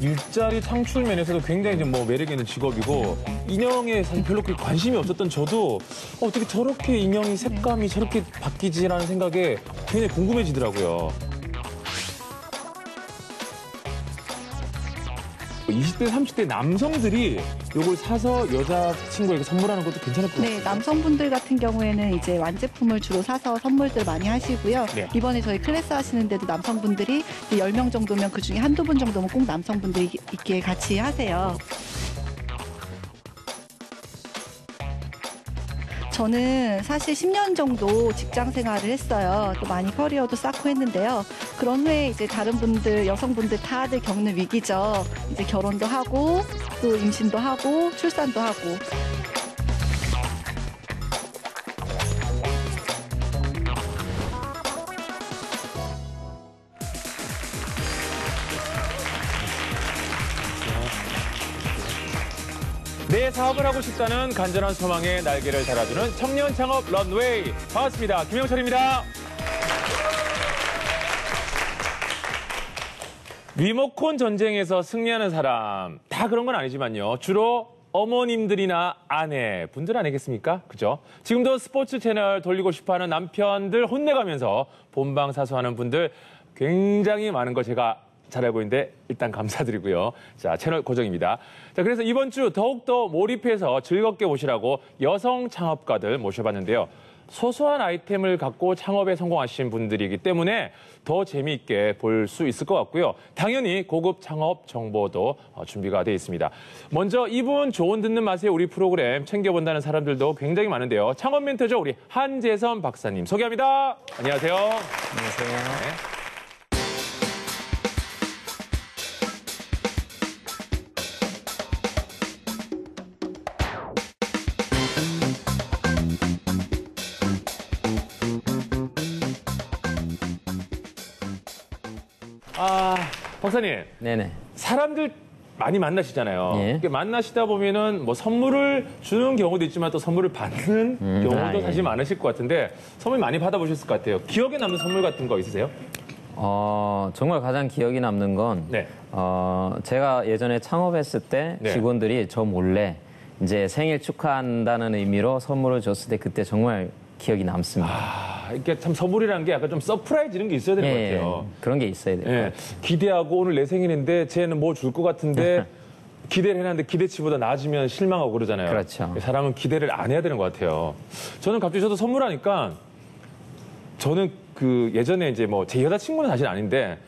일자리 창출 면에서도 굉장히 좀 뭐 매력 있는 직업이고 인형에 사실 별로 그렇게 관심이 없었던 저도 어떻게 저렇게 인형이 색감이 저렇게 바뀌지라는 생각에 굉장히 궁금해지더라고요. 20대, 30대 남성들이 이걸 사서 여자친구에게 선물하는 것도 괜찮을 것 같아요. 네, 남성분들 같은 경우에는 이제 완제품을 주로 사서 선물들 많이 하시고요. 네. 이번에 저희 클래스 하시는데도 남성분들이 10명 정도면 그중에 한두 분 정도면 꼭 남성분들이 있게 같이 하세요. 저는 사실 10년 정도 직장 생활을 했어요. 또 많이 커리어도 쌓고 했는데요. 그런 후에 이제 다른 분들, 여성분들 다들 겪는 위기죠. 이제 결혼도 하고 또 임신도 하고 출산도 하고. 내 사업을 하고 싶다는 간절한 소망에 날개를 달아주는 청년 창업 런웨이. 반갑습니다. 김영철입니다. 리모컨 전쟁에서 승리하는 사람, 다 그런 건 아니지만요. 주로 어머님들이나 아내분들 아니겠습니까? 그죠? 지금도 스포츠 채널 돌리고 싶어하는 남편들 혼내가면서 본방사수하는 분들 굉장히 많은 거 제가 잘 알고 있는데 일단 감사드리고요. 자, 채널 고정입니다. 자, 그래서 이번 주 더욱더 몰입해서 즐겁게 보시라고 여성 창업가들 모셔봤는데요. 소소한 아이템을 갖고 창업에 성공하신 분들이기 때문에 더 재미있게 볼 수 있을 것 같고요. 당연히 고급 창업 정보도 준비가 돼 있습니다. 먼저 이분 좋은 듣는 맛에 우리 프로그램 챙겨본다는 사람들도 굉장히 많은데요. 창업 멘토죠. 우리 한재선 박사님 소개합니다. 안녕하세요. 안녕하세요. 네. 박사님. 네네. 사람들 많이 만나시잖아요. 예. 이렇게 만나시다 보면은 뭐 선물을 주는 경우도 있지만 또 선물을 받는 경우도 예. 사실 많으실 것 같은데 선물 많이 받아보셨을 것 같아요. 기억에 남는 선물 같은 거 있으세요? 정말 가장 기억이 남는 건 네. 제가 예전에 창업했을 때 네. 직원들이 저 몰래 이제 생일 축하한다는 의미로 선물을 줬을 때 그때 정말 기억이 남습니다. 이게 참 선물이라는 게 약간 좀 서프라이즈 이런 게 있어야 될 것 같아요. 그런 게 있어야 돼요. 예, 기대하고 오늘 내 생일인데 쟤는 뭐 줄 것 같은데 기대를 해놨는데 기대치보다 나아지면 실망하고 그러잖아요. 그렇죠. 사람은 기대를 안 해야 되는 것 같아요. 저는 갑자기 저도 선물하니까 저는 그 예전에 이제 뭐 제 여자친구는 사실 아닌데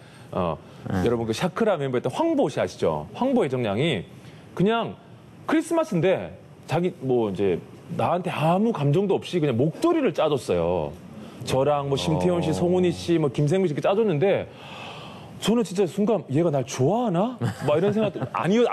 여러분 그 샤크라 멤버였던 황보 씨 아시죠? 황보 애정량이 그냥 크리스마스인데 자기 뭐 이제 나한테 아무 감정도 없이 그냥 목도리를 짜줬어요. 저랑 뭐 심태현 씨, 송은이 씨, 뭐 김생민 씨 이렇게 짜줬는데 저는 진짜 순간 얘가 날 좋아하나? 막 이런 생각도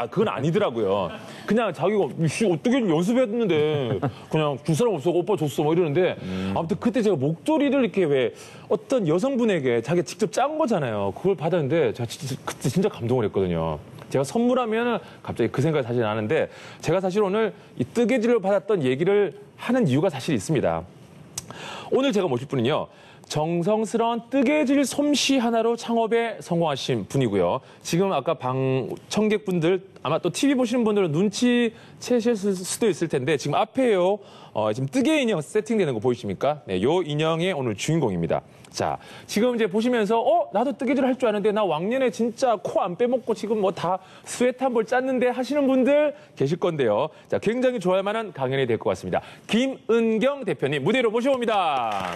그건 아니더라고요. 그냥 자기가 어떻게 연습했는데 그냥 줄 사람 없어 오빠 줬어 뭐 이러는데 아무튼 그때 제가 목도리를 이렇게 왜 어떤 여성분에게 자기가 직접 짠 거잖아요. 그걸 받았는데 제가 그때 진짜 감동을 했거든요. 제가 선물하면 갑자기 그 생각이 사실 나는데 제가 사실 오늘 이 뜨개질을 받았던 얘기를 하는 이유가 사실 있습니다. 오늘 제가 모실 분은요. 정성스러운 뜨개질 솜씨 하나로 창업에 성공하신 분이고요. 지금 아까 청객분들 아마 또 TV 보시는 분들은 눈치채실 수도 있을 텐데 지금 앞에요. 지금 뜨개 인형 세팅되는 거 보이십니까? 네, 요 인형의 오늘 주인공입니다. 자, 지금 이제 보시면서 나도 뜨개질 할 줄 아는데 나 왕년에 진짜 코 안 빼먹고 지금 뭐 다 스웨트 한 벌 짰는데 하시는 분들 계실 건데요. 자, 굉장히 좋아할 만한 강연이 될 것 같습니다. 김은경 대표님 무대로 모셔봅니다.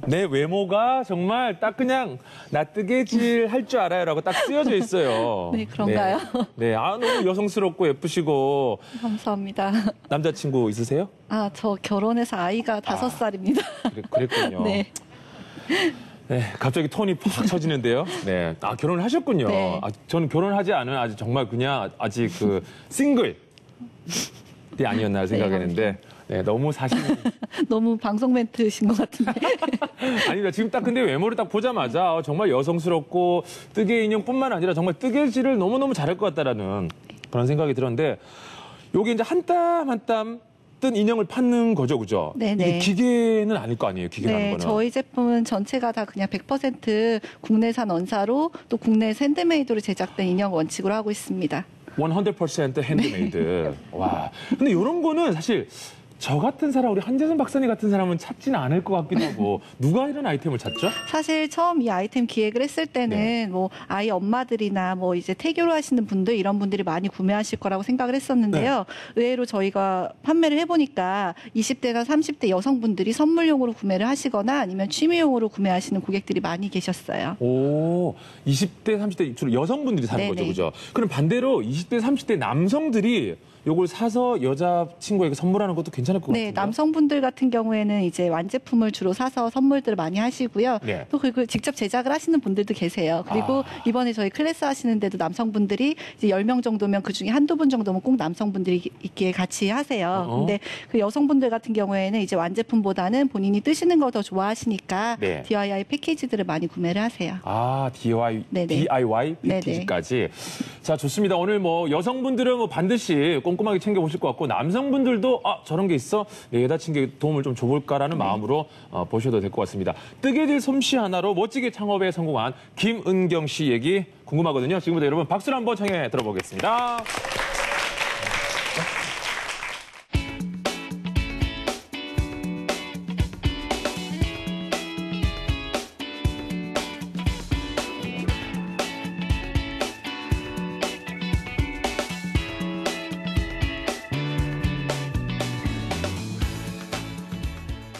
내 외모가 정말 딱 그냥 나 뜨개질 할 줄 알아요라고 딱 쓰여져 있어요. 네, 그런가요? 네, 너무 여성스럽고 예쁘시고. 감사합니다. 남자친구 있으세요? 저 결혼해서 아이가 5살입니다. 그랬군요. 네. 네, 갑자기 톤이 팍 쳐지는데요. 네, 결혼을 하셨군요. 네. 저는 결혼하지 않은 아직 정말 그냥 아직 그 싱글 때 아니었나 생각했는데, 네, 너무 사실 너무 방송 멘트신 것 같은데. 아닙니다. 지금 딱 근데 외모를 딱 보자마자 정말 여성스럽고 뜨개 인형뿐만 아니라 정말 뜨개질을 너무너무 잘할 것 같다라는 그런 생각이 들었는데, 요게 이제 한 땀 한 땀 뜬 인형을 파는 거죠, 그죠? 네네. 이게 기계는 아닐 거 아니에요, 기계라는 네, 거는. 저희 제품은 전체가 다 그냥 100% 국내산 원사로 또 국내 핸드메이드로 제작된 인형 원칙으로 하고 있습니다. 100% 핸드메이드. 와. 근데 이런 거는 사실 저 같은 사람, 우리 한재선 박사님 같은 사람은 찾지는 않을 것 같기도 하고, 누가 이런 아이템을 찾죠? 사실 처음 이 아이템 기획을 했을 때는 네. 뭐 아이 엄마들이나 뭐 이제 태교를 하시는 분들 이런 분들이 많이 구매하실 거라고 생각을 했었는데요. 의외로 저희가 판매를 해보니까 20대나 30대 여성분들이 선물용으로 구매를 하시거나 아니면 취미용으로 구매하시는 고객들이 많이 계셨어요. 오, 20대, 30대 주로 여성분들이 사는 네네. 거죠, 그죠? 그럼 반대로 20대, 30대 남성들이 요걸 사서 여자친구에게 선물하는 것도 괜찮을 것 같아요. 네, 남성분들 같은 경우에는 이제 완제품을 주로 사서 선물들을 많이 하시고요. 네. 또 그리고 직접 제작을 하시는 분들도 계세요. 그리고 이번에 저희 클래스 하시는데도 남성분들이 이제 10명 정도면 그중에 한두 분 정도면 꼭 남성분들이 있기에 같이 하세요. 근데 그 여성분들 같은 경우에는 이제 완제품보다는 본인이 뜨시는 거 더 좋아하시니까 네. DIY 패키지들을 많이 구매를 하세요. DIY 네네. 패키지까지. 자, 좋습니다. 오늘 뭐 여성분들은 뭐 반드시 꼼꼼하게 챙겨보실 것 같고, 남성분들도 저런 게 있어? 내 여자친구에게 도움을 좀 줘볼까라는 마음으로 보셔도 될 것 같습니다. 뜨개질 솜씨 하나로 멋지게 창업에 성공한 김은경 씨 얘기 궁금하거든요. 지금부터 여러분 박수를 한번 청해 들어보겠습니다.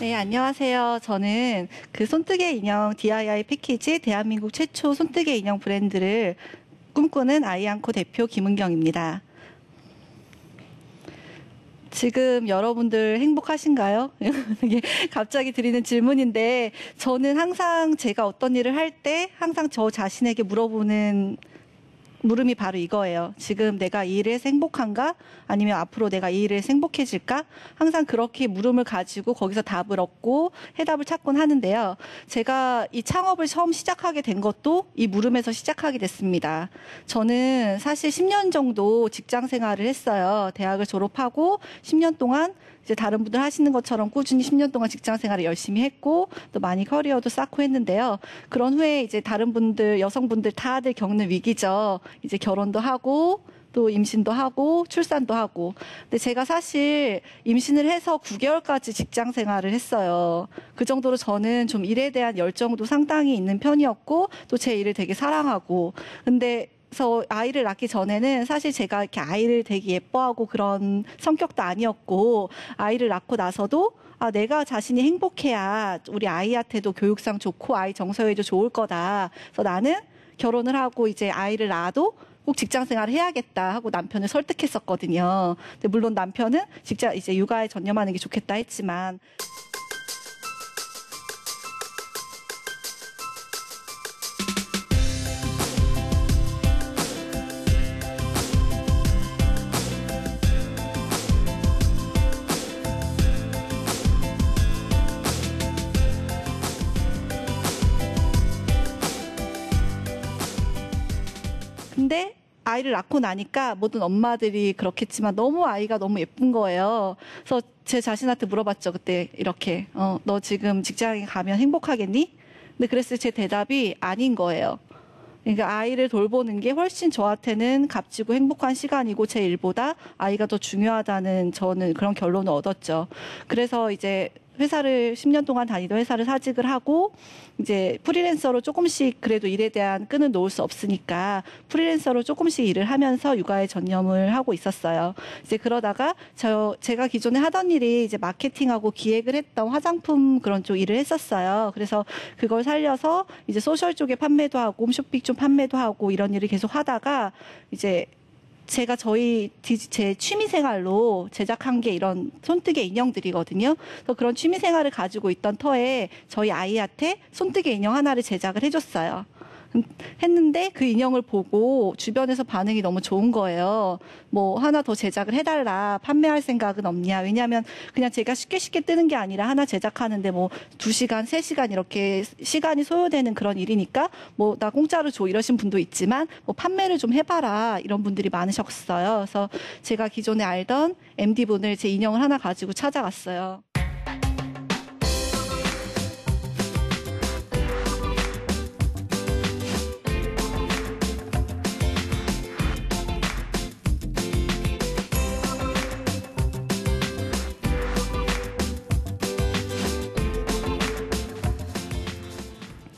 네, 안녕하세요. 저는 그 손뜨개 인형 DIY 패키지 대한민국 최초 손뜨개 인형 브랜드를 꿈꾸는 아이앙코 대표 김은경입니다. 지금 여러분들 행복하신가요? 이게 갑자기 드리는 질문인데, 저는 항상 제가 어떤 일을 할 때 항상 저 자신에게 물어보는 물음이 바로 이거예요. 지금 내가 이 일을 해서 행복한가? 아니면 앞으로 내가 이 일을 해서 행복해질까? 항상 그렇게 물음을 가지고 거기서 답을 얻고 해답을 찾곤 하는데요. 제가 이 창업을 처음 시작하게 된 것도 이 물음에서 시작하게 됐습니다. 저는 사실 10년 정도 직장 생활을 했어요. 대학을 졸업하고 10년 동안 이제 다른 분들 하시는 것처럼 꾸준히 10년 동안 직장 생활을 열심히 했고 또 많이 커리어도 쌓고 했는데요. 그런 후에 이제 다른 분들, 여성분들 다들 겪는 위기죠. 이제 결혼도 하고 또 임신도 하고 출산도 하고. 근데 제가 사실 임신을 해서 9개월까지 직장 생활을 했어요. 그 정도로 저는 좀 일에 대한 열정도 상당히 있는 편이었고 또 제 일을 되게 사랑하고. 근데 그래서 아이를 낳기 전에는 사실 제가 이렇게 아이를 되게 예뻐하고 그런 성격도 아니었고, 아이를 낳고 나서도 내가 자신이 행복해야 우리 아이한테도 교육상 좋고 아이 정서에도 좋을 거다. 그래서 나는 결혼을 하고 이제 아이를 낳아도 꼭 직장 생활을 해야겠다 하고 남편을 설득했었거든요. 근데 물론 남편은 직장 이제 육아에 전념하는 게 좋겠다 했지만. 근데 아이를 낳고 나니까 모든 엄마들이 그렇겠지만 너무 아이가 너무 예쁜 거예요. 그래서 제 자신한테 물어봤죠. 그때 이렇게 너 지금 직장에 가면 행복하겠니? 근데 그랬을 제 대답이 아닌 거예요. 그러니까 아이를 돌보는 게 훨씬 저한테는 값지고 행복한 시간이고 제 일보다 아이가 더 중요하다는 저는 그런 결론을 얻었죠. 그래서 이제 회사를 10년 동안 다니던 회사를 사직을 하고 이제 프리랜서로 조금씩 그래도 일에 대한 끈을 놓을 수 없으니까 프리랜서로 조금씩 일을 하면서 육아에 전념을 하고 있었어요. 이제 그러다가 제가 기존에 하던 일이 이제 마케팅하고 기획을 했던 화장품 그런 쪽 일을 했었어요. 그래서 그걸 살려서 이제 소셜 쪽에 판매도 하고 홈쇼핑 쪽 판매도 하고 이런 일을 계속 하다가 이제 제가 제 취미생활로 제작한 게 이런 손뜨개 인형들이거든요. 그래서 그런 취미생활을 가지고 있던 터에 저희 아이한테 손뜨개 인형 하나를 제작을 해줬어요. 했는데 그 인형을 보고 주변에서 반응이 너무 좋은 거예요. 뭐 하나 더 제작을 해달라. 판매할 생각은 없냐. 왜냐하면 그냥 제가 쉽게 뜨는 게 아니라 하나 제작하는데 뭐 2시간, 3시간 이렇게 시간이 소요되는 그런 일이니까 뭐 나 공짜로 줘 이러신 분도 있지만 뭐 판매를 좀 해봐라 이런 분들이 많으셨어요. 그래서 제가 기존에 알던 MD분을 제 인형을 하나 가지고 찾아갔어요.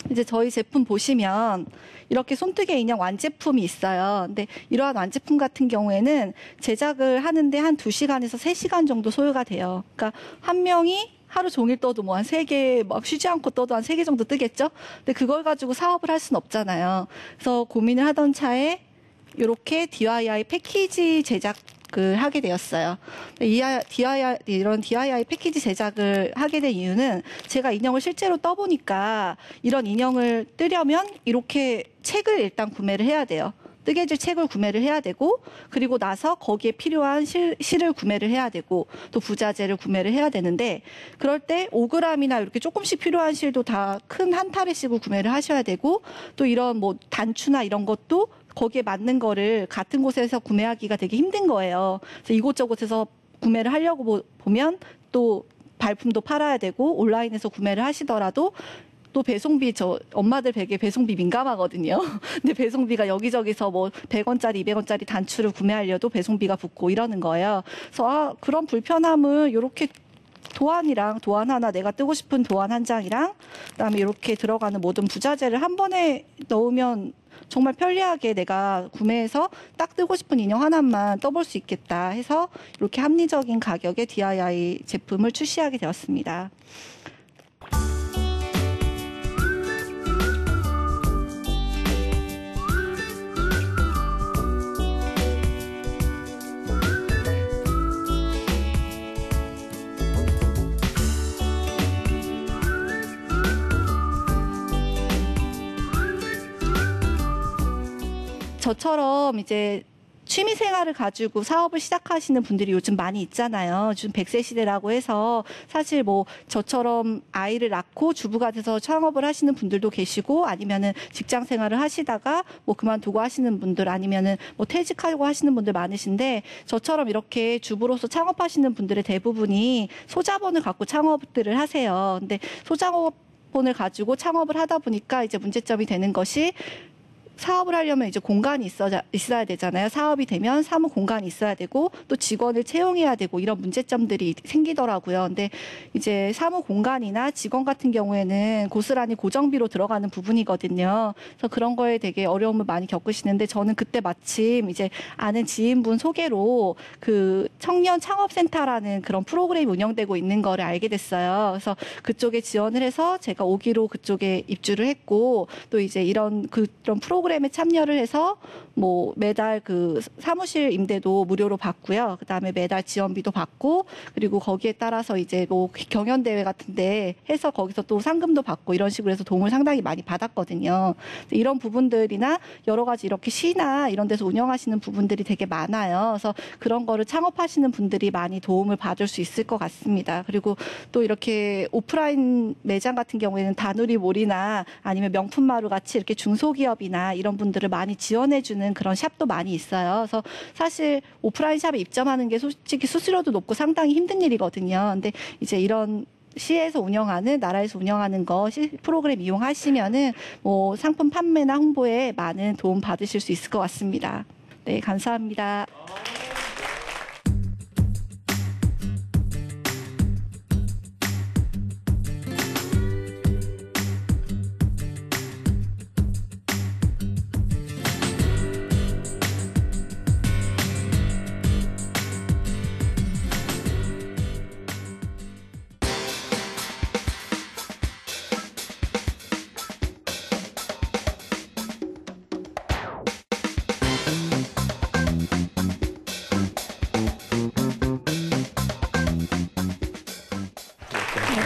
이제 저희 제품 보시면 이렇게 손뜨개 인형 완제품이 있어요. 근데 이러한 완제품 같은 경우에는 제작을 하는데 한 2시간에서 3시간 정도 소요가 돼요. 그러니까 한 명이 하루 종일 떠도 뭐 한 3개, 막 쉬지 않고 떠도 한 3개 정도 뜨겠죠? 근데 그걸 가지고 사업을 할 수는 없잖아요. 그래서 고민을 하던 차에 이렇게 DIY 패키지 제작을 하게 되었어요. 이런 DIY 패키지 제작을 하게 된 이유는 제가 인형을 실제로 떠보니까 이런 인형을 뜨려면 이렇게 책을 일단 구매를 해야 돼요. 뜨개질 책을 구매를 해야 되고 그리고 나서 거기에 필요한 실을 구매를 해야 되고 또 부자재를 구매를 해야 되는데 그럴 때 5g이나 이렇게 조금씩 필요한 실도 다 큰 한 타래씩을 구매를 하셔야 되고 또 이런 뭐 단추나 이런 것도 거기에 맞는 거를 같은 곳에서 구매하기가 되게 힘든 거예요. 그래서 이곳저곳에서 구매를 하려고 보면 또 발품도 팔아야 되고 온라인에서 구매를 하시더라도 또 배송비, 저 엄마들 되게 배송비 민감하거든요. 근데 배송비가 여기저기서 뭐 100원짜리, 200원짜리 단추를 구매하려도 배송비가 붙고 이러는 거예요. 그래서 그런 불편함을 이렇게 도안 하나, 내가 뜨고 싶은 도안 한 장이랑 그다음에 이렇게 들어가는 모든 부자재를 한 번에 넣으면 정말 편리하게 내가 구매해서 딱 뜨고 싶은 인형 하나만 떠볼 수 있겠다 해서 이렇게 합리적인 가격의 DIY 제품을 출시하게 되었습니다. 저처럼 이제 취미 생활을 가지고 사업을 시작하시는 분들이 요즘 많이 있잖아요. 요즘 100세 시대라고 해서 사실 뭐 저처럼 아이를 낳고 주부가 돼서 창업을 하시는 분들도 계시고 아니면은 직장 생활을 하시다가 뭐 그만두고 하시는 분들 아니면은 뭐 퇴직하고 하시는 분들 많으신데 저처럼 이렇게 주부로서 창업하시는 분들의 대부분이 소자본을 갖고 창업들을 하세요. 근데 소자본을 가지고 창업을 하다 보니까 이제 문제점이 되는 것이 사업을 하려면 이제 공간이 있어야 되잖아요. 사업이 되면 사무 공간이 있어야 되고 또 직원을 채용해야 되고 이런 문제점들이 생기더라고요. 근데 이제 사무 공간이나 직원 같은 경우에는 고스란히 고정비로 들어가는 부분이거든요. 그래서 그런 거에 되게 어려움을 많이 겪으시는데 저는 그때 마침 이제 아는 지인분 소개로 그 청년 창업센터라는 그런 프로그램이 운영되고 있는 거를 알게 됐어요. 그래서 그쪽에 지원을 해서 제가 5기로 그쪽에 입주를 했고 또 이제 그런 프로그램에 참여를 해서 뭐 매달 그 사무실 임대도 무료로 받고요. 그다음에 매달 지원비도 받고 그리고 거기에 따라서 이제 뭐 경연대회 같은데 해서 거기서 또 상금도 받고 이런 식으로 해서 도움을 상당히 많이 받았거든요. 이런 부분들이나 여러 가지 이렇게 시나 이런 데서 운영하시는 부분들이 되게 많아요. 그래서 그런 거를 창업하시는 분들이 많이 도움을 받을 수 있을 것 같습니다. 그리고 또 이렇게 오프라인 매장 같은 경우에는 다누리몰이나 아니면 명품마루 같이 이렇게 중소기업이나 이런 분들을 많이 지원해주는 그런 샵도 많이 있어요. 그래서 사실 오프라인 샵에 입점하는 게 솔직히 수수료도 높고 상당히 힘든 일이거든요. 근데 이제 이런 시에서 운영하는 나라에서 운영하는 거 프로그램 이용하시면은 뭐 상품 판매나 홍보에 많은 도움 받으실 수 있을 것 같습니다. 네, 감사합니다.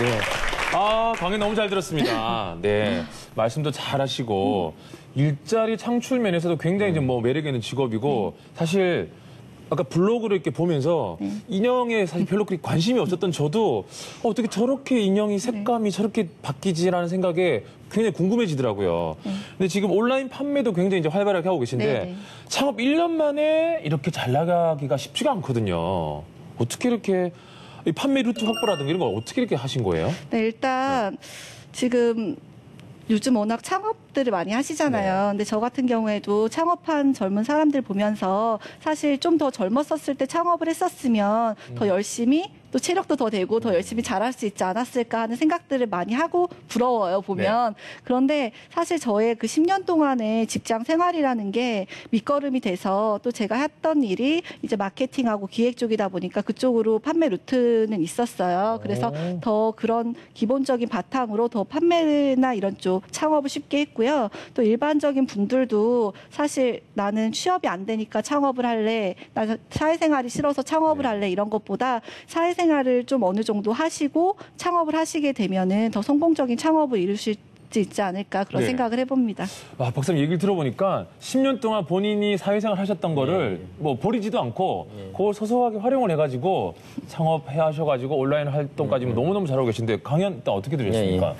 네. 아, 강의 너무 잘 들었습니다. 네. 말씀도 잘 하시고, 일자리 창출 면에서도 굉장히 이제 뭐 매력 있는 직업이고, 사실, 아까 블로그를 이렇게 보면서 인형에 사실 별로 그렇게 관심이 없었던 저도 어떻게 저렇게 인형이 색감이 저렇게 바뀌지라는 생각에 굉장히 궁금해지더라고요. 근데 지금 온라인 판매도 굉장히 이제 활발하게 하고 계신데 네. 창업 1년 만에 이렇게 잘 나가기가 쉽지가 않거든요. 어떻게 이렇게 이 판매 루트 확보라든가 이런 거 어떻게 이렇게 하신 거예요? 네, 일단 지금 요즘 워낙 창업들을 많이 하시잖아요. 근데 저 같은 경우에도 창업한 젊은 사람들 보면서 사실 좀 더 젊었었을 때 창업을 했었으면 더 열심히 또 체력도 더 되고 더 열심히 잘할 수 있지 않았을까 하는 생각들을 많이 하고 부러워요, 보면. 그런데 사실 저의 그 10년 동안의 직장 생활이라는 게 밑거름이 돼서 또 제가 했던 일이 이제 마케팅하고 기획 쪽이다 보니까 그쪽으로 판매 루트는 있었어요. 그래서 더 그런 기본적인 바탕으로 더 판매나 이런 쪽 창업을 쉽게 했고요. 또 일반적인 분들도 사실 나는 취업이 안 되니까 창업을 할래, 나 사회생활이 싫어서 창업을 할래 이런 것보다 사회생활을 좀 어느 정도 하시고 창업을 하시게 되면은 더 성공적인 창업을 이루실 수 있지 않을까 그런 네. 생각을 해봅니다. 와, 박사님 얘기를 들어보니까 10년 동안 본인이 사회생활 하셨던 거를 뭐 버리지도 않고 그걸 소소하게 활용을 해가지고 창업해 하셔가지고 온라인 활동까지 너무너무 잘하고 계신데 강연 일단 어떻게 들으셨습니까?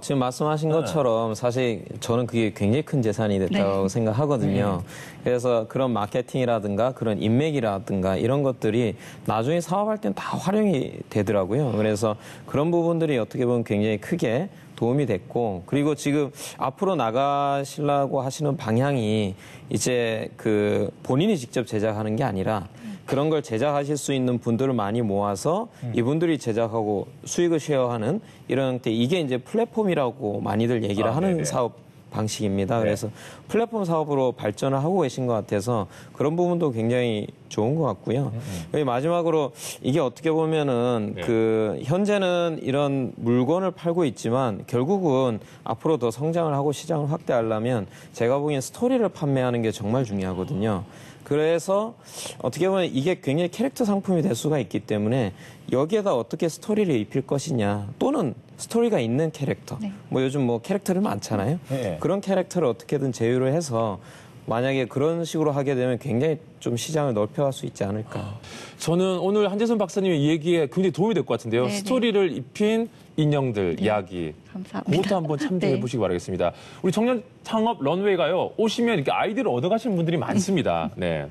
지금 말씀하신 것처럼 사실 저는 그게 굉장히 큰 재산이 됐다고 생각하거든요. 그래서 그런 마케팅이라든가 그런 인맥이라든가 이런 것들이 나중에 사업할 땐 다 활용이 되더라고요. 그래서 그런 부분들이 어떻게 보면 굉장히 크게 도움이 됐고, 그리고 지금 앞으로 나가시려고 하시는 방향이 이제 그 본인이 직접 제작하는 게 아니라 그런 걸 제작하실 수 있는 분들을 많이 모아서 이분들이 제작하고 수익을 쉐어하는 이런 때 이게 이제 플랫폼이라고 많이들 얘기를 하는 네네. 사업 방식입니다. 그래서 플랫폼 사업으로 발전을 하고 계신 것 같아서 그런 부분도 굉장히 좋은 것 같고요. 그리고 마지막으로 이게 어떻게 보면은 그 현재는 이런 물건을 팔고 있지만 결국은 앞으로 더 성장을 하고 시장을 확대하려면 제가 보기엔 스토리를 판매하는 게 정말 중요하거든요. 그래서 어떻게 보면 이게 굉장히 캐릭터 상품이 될 수가 있기 때문에 여기에다 어떻게 스토리를 입힐 것이냐 또는 스토리가 있는 캐릭터 뭐 요즘 뭐 캐릭터를 많잖아요. 그런 캐릭터를 어떻게든 제휴를 해서 만약에 그런 식으로 하게 되면 굉장히 좀 시장을 넓혀갈 수 있지 않을까. 저는 오늘 한재선 박사님의 얘기에 굉장히 도움이 될 것 같은데요. 네네. 스토리를 입힌 인형들 이야기. 감사합니다. 그것도 한번 참조해 네. 보시기 바라겠습니다. 우리 청년 창업 런웨이가요. 오시면 이렇게 아이디어를 얻어가시는 분들이 많습니다. 네.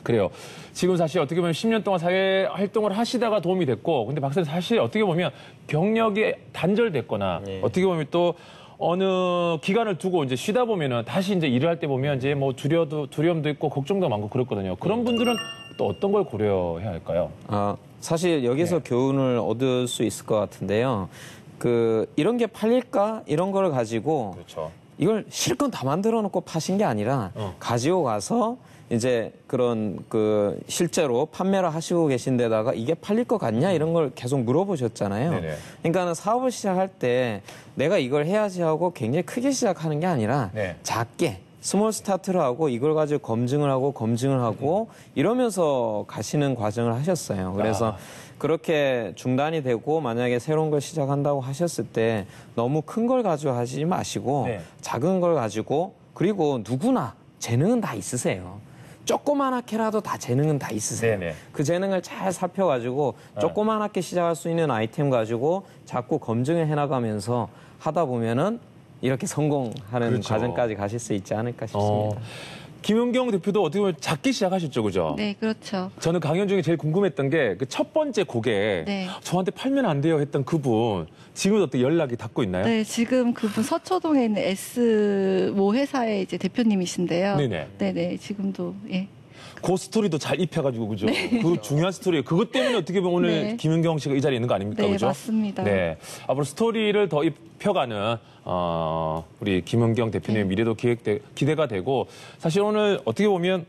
그래요. 지금 사실 어떻게 보면 10년 동안 사회 활동을 하시다가 도움이 됐고, 근데 박사님 사실 어떻게 보면 경력이 단절됐거나 어떻게 보면 또 어느 기간을 두고 이제 쉬다 보면은 다시 이제 일을 할 때 보면 이제 뭐 두려움도 있고 걱정도 많고 그렇거든요. 그런 분들은 또 어떤 걸 고려해야 할까요? 사실 여기서 교훈을 얻을 수 있을 것 같은데요. 그 이런 게 팔릴까 이런 걸 가지고 그렇죠. 이걸 실컷 다 만들어 놓고 파신 게 아니라 가지고 가서 이제 그런 그 실제로 판매를 하시고 계신 데다가 이게 팔릴 것 같냐 이런 걸 계속 물어보셨잖아요. 네네. 그러니까는 사업을 시작할 때 내가 이걸 해야지 하고 굉장히 크게 시작하는 게 아니라 작게 스몰 스타트를 하고 이걸 가지고 검증을 하고 이러면서 가시는 과정을 하셨어요. 그래서 그렇게 중단이 되고 만약에 새로운 걸 시작한다고 하셨을 때 너무 큰 걸 가지고 하지 마시고 작은 걸 가지고 그리고 누구나 재능은 다 있으세요. 조그만하게라도 다 재능은 다 있으세요. 그 재능을 잘 살펴가지고 조그만하게 시작할 수 있는 아이템 가지고 자꾸 검증을 해나가면서 하다 보면은 이렇게 성공하는 그렇죠. 과정까지 가실 수 있지 않을까 싶습니다. 김은경 대표도 어떻게 보면 작게 시작하셨죠, 그죠? 네, 그렇죠. 저는 강연 중에 제일 궁금했던 게 그 첫 번째 곡에 저한테 팔면 안 돼요 했던 그분 지금도 어떻게 연락이 닿고 있나요? 네, 지금 그분 서초동에 있는 S모 회사의 이제 대표님이신데요. 네네, 지금도 예. 그 스토리도 잘 입혀가지고 그죠? 그 중요한 스토리예요. 그것 때문에 어떻게 보면 오늘 김은경 씨가 이 자리에 있는 거 아닙니까? 네, 그죠? 맞습니다. 네, 앞으로 스토리를 더 입혀가는 우리 김은경 대표님의 미래도 기대가 되고 사실 오늘 어떻게 보면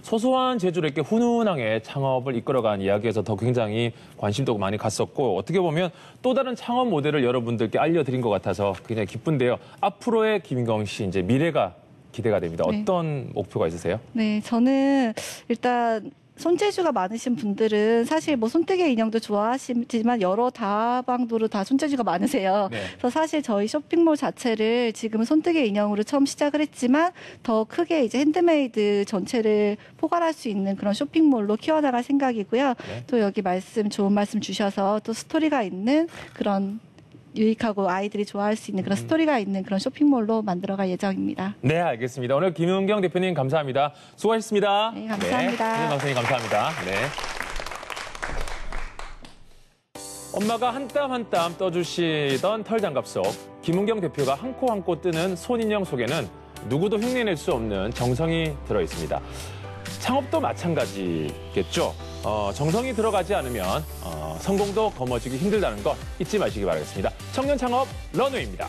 소소한 재주로 이렇게 훈훈하게 창업을 이끌어간 이야기에서 더 굉장히 관심도 많이 갔었고 어떻게 보면 또 다른 창업 모델을 여러분들께 알려드린 것 같아서 굉장히 기쁜데요. 앞으로의 김은경 씨 이제 미래가 기대가 됩니다. 어떤 목표가 있으세요? 네, 저는 일단 손재주가 많으신 분들은 사실 뭐 손뜨개 인형도 좋아하시지만 여러 다방도로 다 손재주가 많으세요. 네. 그래서 사실 저희 쇼핑몰 자체를 지금은 손뜨개 인형으로 처음 시작을 했지만 더 크게 이제 핸드메이드 전체를 포괄할 수 있는 그런 쇼핑몰로 키워나갈 생각이고요. 네. 또 여기 좋은 말씀 주셔서 또 스토리가 있는 그런 유익하고 아이들이 좋아할 수 있는 그런 스토리가 있는 그런 쇼핑몰로 만들어갈 예정입니다. 네, 알겠습니다. 오늘 김은경 대표님 감사합니다. 수고하셨습니다. 네, 감사합니다. 네, 선생님 감사합니다. 네. 엄마가 한 땀 한 땀 떠주시던 털장갑 속 김은경 대표가 한 코 한 코 뜨는 손인형 속에는 누구도 흉내낼 수 없는 정성이 들어 있습니다. 창업도 마찬가지겠죠. 정성이 들어가지 않으면 성공도 거머쥐기 힘들다는 것 잊지 마시기 바라겠습니다. 청년 창업 런웨이입니다.